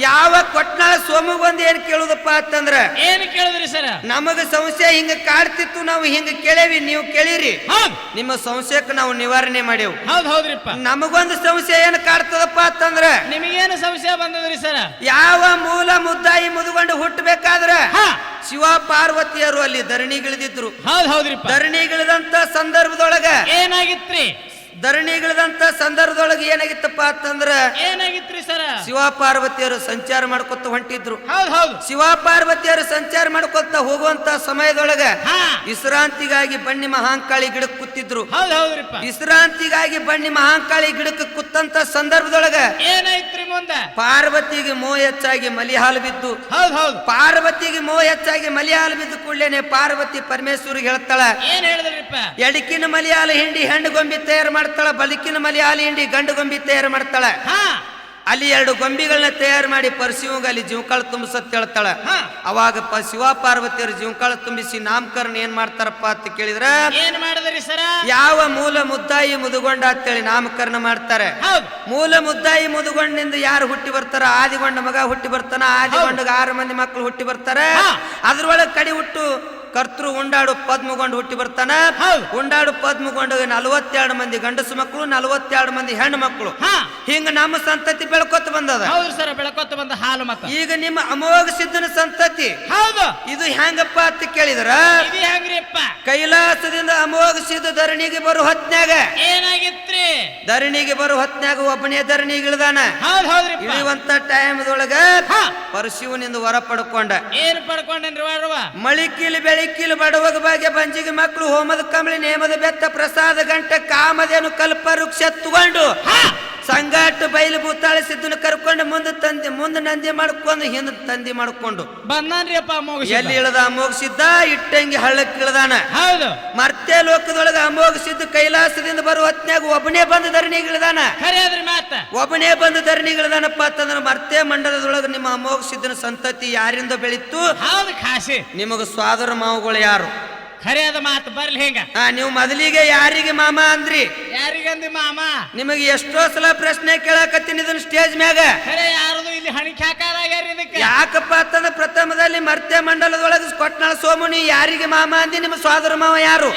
ಯಾವ ಕೊಟ್ನಾಳ ಸೋಮಗ್ ಬಂದು ಏನ್ ಕೇಳುದಪ್ಪ ಅಂತಂದ್ರ ಏನ್ ಕೇಳಿದ್ರಿ ಸರ್? ನಮಗ ಸಂಶಯ ಹಿಂಗ ಕಾಡ್ತಿತ್ತು, ನಾವು ಹಿಂಗ ಕೇಳೇವಿ, ನೀವು ಕೇಳಿರಿ, ನಿಮ್ಮ ಸಂಶಯಕ್ಕೆ ನಾವು ನಿವಾರಣೆ ಮಾಡೇವು. ಹೌದ್ರಿಪ್ಪ. ನಮಗೊಂದು ಸಂಶಯ ಏನ್ ಕಾಡ್ತದಪ್ಪ ಅಂತಂದ್ರ ನಿಮಗೇನು ಸಂಶಯ ಬಂದದ್ರಿ ಸರ್? ಯಾವ ಮೂಲ ಮುದ್ದಾಯಿ ಮುದುಗೊಂಡು ಹುಟ್ಟಬೇಕಾದ್ರ ಶಿವ ಪಾರ್ವತಿಯರು ಅಲ್ಲಿ ಧರಣಿಗಿಳಿದಿದ್ರು. ಹೌದ್ರಿಪ್ಪ. ಧರಣಿಗಿಳಿದಂತ ಸಂದರ್ಭದೊಳಗ ಏನಾಗಿತ್ರಿ? ಧರಣಿಗಿಳಿದಂತ ಸಂದರ್ಭದೊಳಗೆ ಏನಾಗಿತ್ತಪ್ಪ ಅಂತಂದ್ರ ಏನಾಗಿತ್ರಿ ಸರ್? ಶಿವ ಪಾರ್ವತಿಯರು ಸಂಚಾರ ಮಾಡ್ಕೊತ ಹೊಂಟಿದ್ರು. ಹೌದು. ಶಿವ ಪಾರ್ವತಿಯರು ಸಂಚಾರ ಮಾಡ್ಕೊತ ಹೋಗುವಂತ ಸಮಯದೊಳಗ ವಿಶ್ರಾಂತಿಗಾಗಿ ಬನ್ನಿ ಮಹಾಂಕಾಳಿ ಗಿಡಕ್ಕೆ ಕೂತಿದ್ರು. ಹೌದ್ರಿಪ್ಪ. ವಿಶ್ರಾಂತಿಗಾಗಿ ಬನ್ನಿ ಮಹಾಂಕಾಳಿ ಗಿಡಕ್ಕೆ ಕೂತಂತ ಸಂದರ್ಭದೊಳಗ ಏನಾಯ್ತ್ರಿ ಮುಂದ? ಪಾರ್ವತಿಗೆ ಮೋಹ ಹೆಚ್ಚಾಗಿ ಮಲಿ ಹಾಲು ಬಿದ್ದು. ಹೌದು. ಪಾರ್ವತಿಗೆ ಮೋಹ ಹೆಚ್ಚಾಗಿ ಮಲಿ ಹಾಲು ಬಿದ್ದು ಕೂಡಲೇನೆ ಪಾರ್ವತಿ ಪರಮೇಶ್ವರಿಗೆ ಹೇಳ್ತಾಳ, ಏನ್ ಹೇಳಿದ್ರಿಪ್ಪ? ಎಡಕಿನ ಮಲಿ ಹಾಲು ಹಿಂಡಿ ಹೆಣ್ಣು ಗೊಂಬಿ ತಯಾರು ಮಾಡ್ತಾಳ, ಬಲಿಕಿನ ಮಲಿ ಹಾಲು ಹಿಂಡಿ ಗಂಡು ಗೊಂಬಿ ತಯಾರು ಮಾಡ್ತಾಳ. ಅಲ್ಲಿ 2 ಗೊಂಬಿಗಳನ್ನ ತಯಾರು ಮಾಡಿ ಪರಶಿವಂಗ ಅಲ್ಲಿ ಜೀವಕಾಳ ತುಂಬಿಸತ್ ಹೇಳ್ತಾಳ. ಅವಾಗ ಶಿವ ಪಾರ್ವತಿಯರು ಜೀವಕಾಳ ತುಂಬಿಸಿ ನಾಮಕರಣ ಏನ್ ಮಾಡ್ತಾರಪ್ಪ ಅಂತ ಕೇಳಿದ್ರ ಏನ್ ಮಾಡಿದ್ರಿ ಸರ? ಯಾವ ಮೂಲ ಮುದ್ದಾಯಿ ಮುದುಗೊಂಡ ಅಂತೇಳಿ ನಾಮಕರಣ ಮಾಡ್ತಾರೆ. ಮೂಲ ಮುದ್ದಾಯಿ ಮುದುಗೊಂಡಿಂದ ಯಾರು ಹುಟ್ಟಿ ಬರ್ತಾರ? ಆದಿಗೊಂಡ ಮಗ ಹುಟ್ಟಿ ಬರ್ತಾನ. ಆದಿಗೊಂಡಗ 6 ಮಂದಿ ಮಕ್ಕಳು ಹುಟ್ಟಿ ಬರ್ತಾರೆ. ಅದ್ರೊಳಗೆ ಕಡಿ ಹುಟ್ಟು ಕರ್ತೃ ಉಂಡಾಡು ಪದ್ಮಗೊಂಡು ಹುಟ್ಟಿ ಬರ್ತಾನ. ಉಂಡಾಡು ಪದ್ಮಗೊಂಡು 42 ಮಂದಿ ಗಂಡಸು ಮಕ್ಕಳು, 42 ಮಂದಿ ಹೆಣ್ಣು ಮಕ್ಕಳು. ಹಿಂಗ ನಮ್ಮ ಸಂತತಿ ಬೆಳ್ಕೊತ ಬಂದದ. ಹೌದು ಸರ್, ಬೆಳ್ಕೊತ ಬಂದ ಹಾಲು ಮತ. ಈಗ ನಿಮ್ಮ ಅಮೋಘ ಸಿದ್ಧನ ಸಂತತಿ ಹೌದು. ಇದು ಹೆಂಗಪ್ಪ ಅಂತ ಕೇಳಿದ್ರ ಇದು ಹೆಂಗ್ರಿಪ್ಪ? ಕೈಲಾಸದಿಂದ ಅಮೋಘ ಸಿದ್ಧ ಧರಣಿಗೆ ಬರು ಹೊತ್ನ್ಯಾಗ ಏನಾಗಿತ್ರಿ? ಧರಣಿಗೆ ಬರು ಹೊತ್ನ್ಯಾಗ ಒಬ್ಬನೇ ಧರಣಿಗೆ ಇಳಿದಾನ. ಇಳಿಯುವಂತ ಟೈಮ್ದೊಳಗ ಪರಶಿವನಿಂದ ವರ ಪಡ್ಕೊಂಡ. ಏನ್ ಪಡ್ಕೊಂಡೇನ್ರಿ ವರವ? ಮಳಿಕಿಲಿ ಬೆಳಿಕಿಲು ಬಡವಗ ಭಾಗ್ಯ ಬಂಜಿಗೆ ಮಕ್ಕಳು ಹೋಮದ ಕಂಬಳಿ ನೇಮದ ಬೆತ್ತ ಪ್ರಸಾದ ಗಂಟ ಕಾಮದೇನು ಕಲ್ಪ ವೃಕ್ಷ ತಗೊಂಡು ಸಂಗಾಟ ಬಯಲು ಭೂತಾಳ ಸಿದ್ದನ ಕರ್ಕೊಂಡು ಮುಂದೆ ನಂದಿ ಮಾಡ್ಕೊಂಡು ಹಿಂದ ತಂದಿ ಮಾಡ್ಕೊಂಡು ಬಂದಾನ್ರಿ ಅಪ್ಪ ಅಮೋಘ. ಎಲ್ಲಿ ಇಳದ ಅಮೋಘ ಸಿದ್ಧ? ಇಟ್ಟಂಗಿ ಹಳ್ಳಕ್ಕೆ ಇಳದಾನ. ಹೌದು. ಮರ್ತ್ಯ ಲೋಕದೊಳಗ ಅಮೋಘ ಸಿದ್ಧ ಕೈಲಾಸದಿಂದ ಬರುವ ಹೊತ್ನ್ಯಾಗ ಒಬ್ಬನೇ ಬಂದು ಧರಣಿಗೆ ಇಳಿದಾನ. ಒಬ್ಬನೇ ಬಂದು ಧರಣಿಗೆ ಇಳಿದಾನಪ್ಪ ಅಂತಂದ್ರ ಮರ್ತ್ಯ ಮಂಡಲದೊಳಗ ನಿಮ್ಮ ಅಮೋಘ ಸಿದ್ಧನ ಸಂತತಿ ಯಾರಿಂದ ಬೆಳೀತು? ನಿಮಗ ಸ್ವಾದರ ಮಾವುಗಳು ಯಾರು? ಖರೆಯಾದ ಮಾತು ಬರ್ಲಿ. ಹೆಂಗ ನೀವು ಮೊದಲಿಗೆ ಯಾರಿಗೆ ಮಾಮ ಅಂದ್ರಿ? ಯಾರಿಗಂದಿ ಮಾಮ? ನಿಮಗೆ ಎಷ್ಟೋ ಸಲ ಪ್ರಶ್ನೆ ಕೇಳಕತ್ತೀನಿ ಇದನ್ನ ಸ್ಟೇಜ್ ಮ್ಯಾಗ. ಯಾರದು ಇಲ್ಲಿ ಹಣಿಕೆ ಹಾಕಾರಾಗ್ಯಾರ ಇದಕ್ಕೆ? ಯಾಕಪ್ಪ ಅಂತಂದ್ರೆ ಪ್ರಥಮದಲ್ಲಿ ಮರ್ತ್ಯ ಮಂಡಲದೊಳಗ ಕೊಟ್ನಾಳ ಸೋಮುನಿ ಯಾರಿಗೆ ಮಾಮ ಅಂದಿ? ನಿಮ್ಮ ಸ್ವಾದರ ಮಾವ ಯಾರು?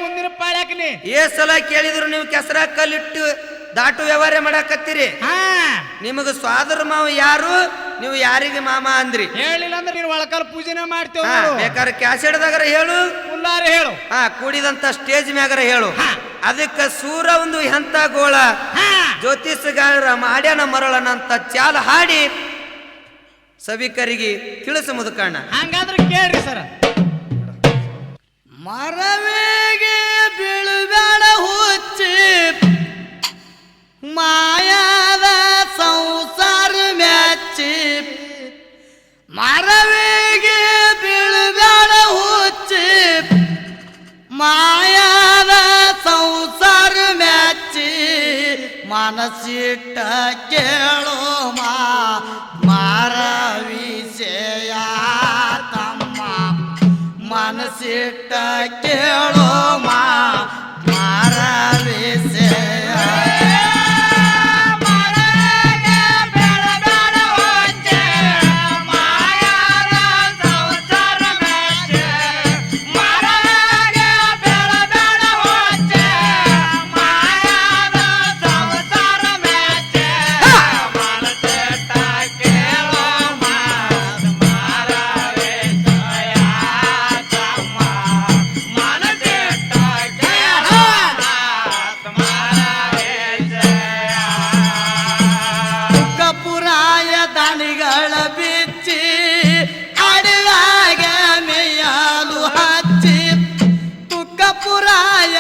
ಮುಂದಿನ ಪಾಳ್ಯಾಕನಿ ಸಲ ಕೇಳಿದ್ರು ನೀವು ಕೆಸರ ಕಲ್ಲಿಟ್ಟು ದಾಟು ವ್ಯವಹಾರ ಮಾಡಾಕತ್ತೀರಿ. ನಿಮಗ ಸ್ವಾದರ ಮಾವ ಯಾರು? ನೀವು ಯಾರಿಗೆ ಮಾಮ ಅಂದ್ರಿ? ಹೇಳಿಲ್ಲ ಅಂದ್ರೆ ನೀನು ಒಳಕಲ್ ಪೂಜೆನೆ ಮಾಡ್ತೇವ. ಬೇಕಾದ್ರೆ ಕ್ಯಾಸೆಟ್ದಾಗರ ಹೇಳು, ಹೇಳು, ಕೂಡಿದಂತ ಸ್ಟೇಜ್ ಮ್ಯಾಗರ ಹೇಳು. ಅದಕ್ಕ ಸೂರ ಒಂದು ಎಂತ ಗೋಳ ಜ್ಯೋತಿಷಗಾರ ಮಾಡ್ಯಾನ ಮರಳನಂತ ಚಾಲ ಹಾಡಿ ಸಭಿಕರಿಗೆ ತಿಳಿಸ ಮುದುಕಣ್ಣ. ಹಂಗಾದ್ರೆ ಕೇಳ್ರಿ ಸರ. ಮರವೇಗೆ ಬೀಳುಬೇಡ ಹುಚ್ಚಿ ಮಾಯಾದ ಸಂಸಾರ ಮ್ಯಾಚಿ, ಮರವೇಗೆ ಬೀಳುಬೇಡ ಹುಚ್ಚಿ ಮಾಯಾದ ಸಂಸಾರ ಮ್ಯಾಚಿ, ಮನಸ್ಸಿಟ್ಟ ಕೇಳೋ ಮಾರ ವಿಷಯ ತಮ್ಮ, ಮನಸ್ಸಿಟ್ಟ ಕೇಳೋ ಮಾರ ವಿಷಯ.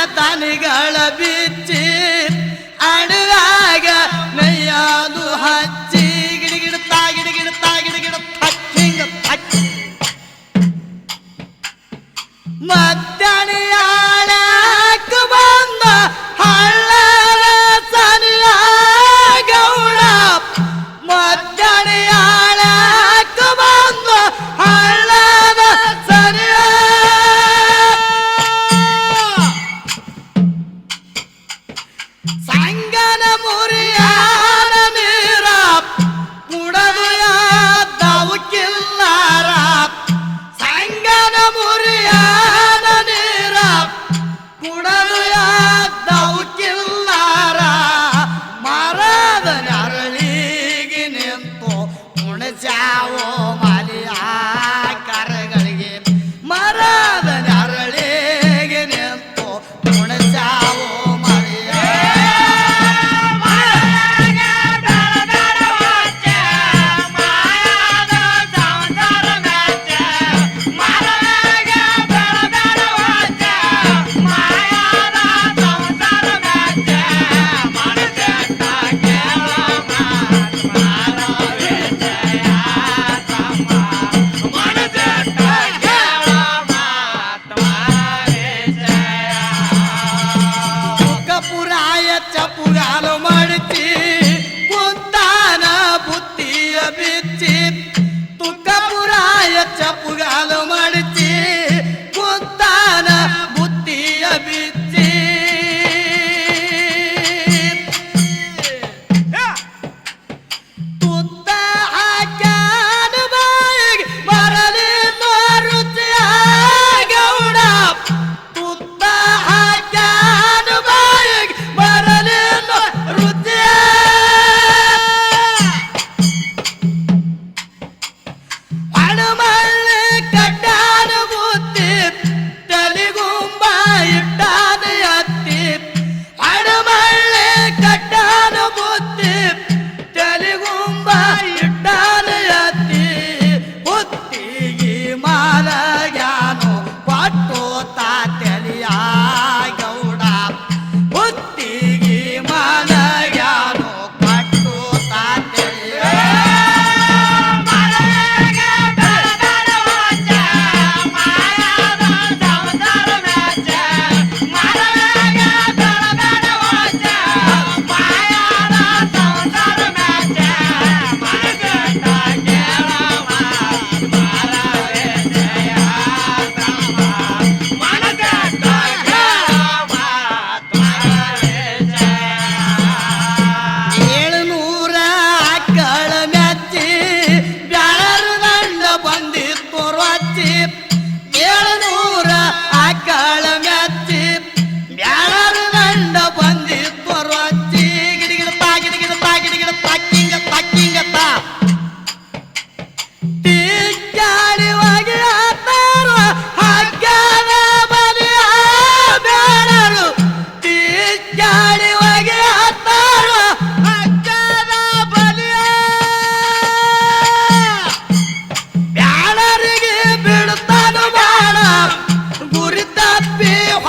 ತಾನಿಗಳ ಬಿಚ್ಚಿ ಅಡವಾಗ ನಯ್ಯಾದು ಹಚ್ಚಿ ಗಿಡಗಿಡ್ತಾ ಗಿಡಗಿಡ್ತಾ ಗಿಡಗಿಡ ಹಿಂಗ ಮಧ್ಯಾಹ್ನ ಬಂದ ಹಳ್ಳರ ಸನಿಯ ಗೌಡ, ಮಧ್ಯಾಹ್ನ ಬಂದ ಹಳ್ಳದ ಸನಿಯ ಸಂಗನ ಮುರಿಯಾನ ನೀರ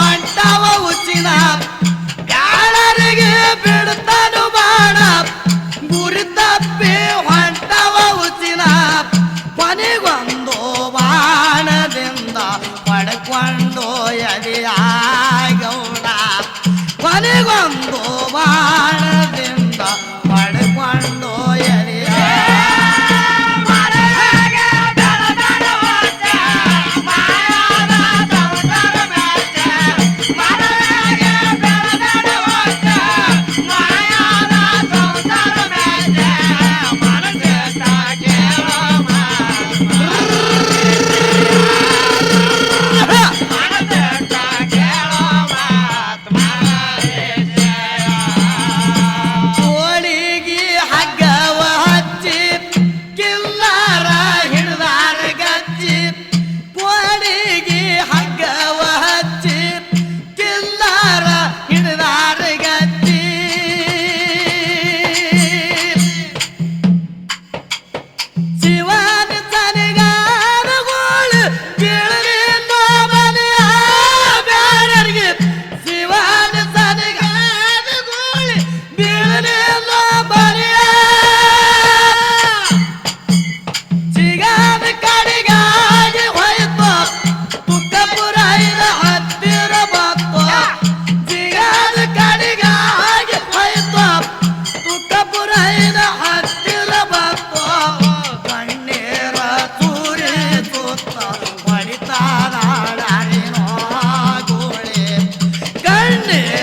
ಹೊಂಟವ ಉಚಿನ ಗಾಳರಿಗೆ ಬಿಡ್ತಾನು ಬಾಣ ಗುರಿ ತಪ್ಪಿ ಹೊಂಟವ ಉಚಿನ ಕೊನೆಗೊಂದು ಬಾಣದಿಂದ ಪಡ್ಕೊಂಡು ಎದೆಯ ಗೌಡ ಕೊನೆಗೊಂದು ಬಾಣದಿಂದ ಪಡ್ಕೊಂಡು ಎದೆಯ ಕೋಳಿಗಿ ಹಗ್ಗವ ಹಚ್ಚಿ ಕಿಲ್ಲಾರ ಹಿಡ್ದಾರ ಗಚ್ಚಿ ಕೋಳಿಗಿ ಹಗ್ಗವ ಹಚ್ಚಿ ಕಿಲ್ಲಾರ ಹಿಡ್ದಾರ ಗಚ್ಚಿ ಶಿವನ ತನಗಾರಗೋಳು ಕೇಳಲಿ ಮನೆಯ ಬ್ಯಾರರಿಗೆ ಶಿವನ ತನಗಾರಗೋಳು ಬೀಳಲಿ ಮನೆಯ ಸಿಗಾದ ಕಡೆಗಾಗಿ ಹೋಯ್ತು ತುಕ್ಕಪುರೈದ ಹತ್ತಿರ ಬಂತು ಸಿಗಾದ ಕಡೆಗಾಗಿ ಹೋಯ್ತು ತುಕ್ಕಪುರೈದ ಹತ್ತಿರ ಬಂತು ಕಣ್ಣೀರ ಸೂರಿ ಸುತ್ತ ಹೊಡಿತಾರಾಡಿನೋ ಗೋಳೆ ಕಣ್ಣೀರ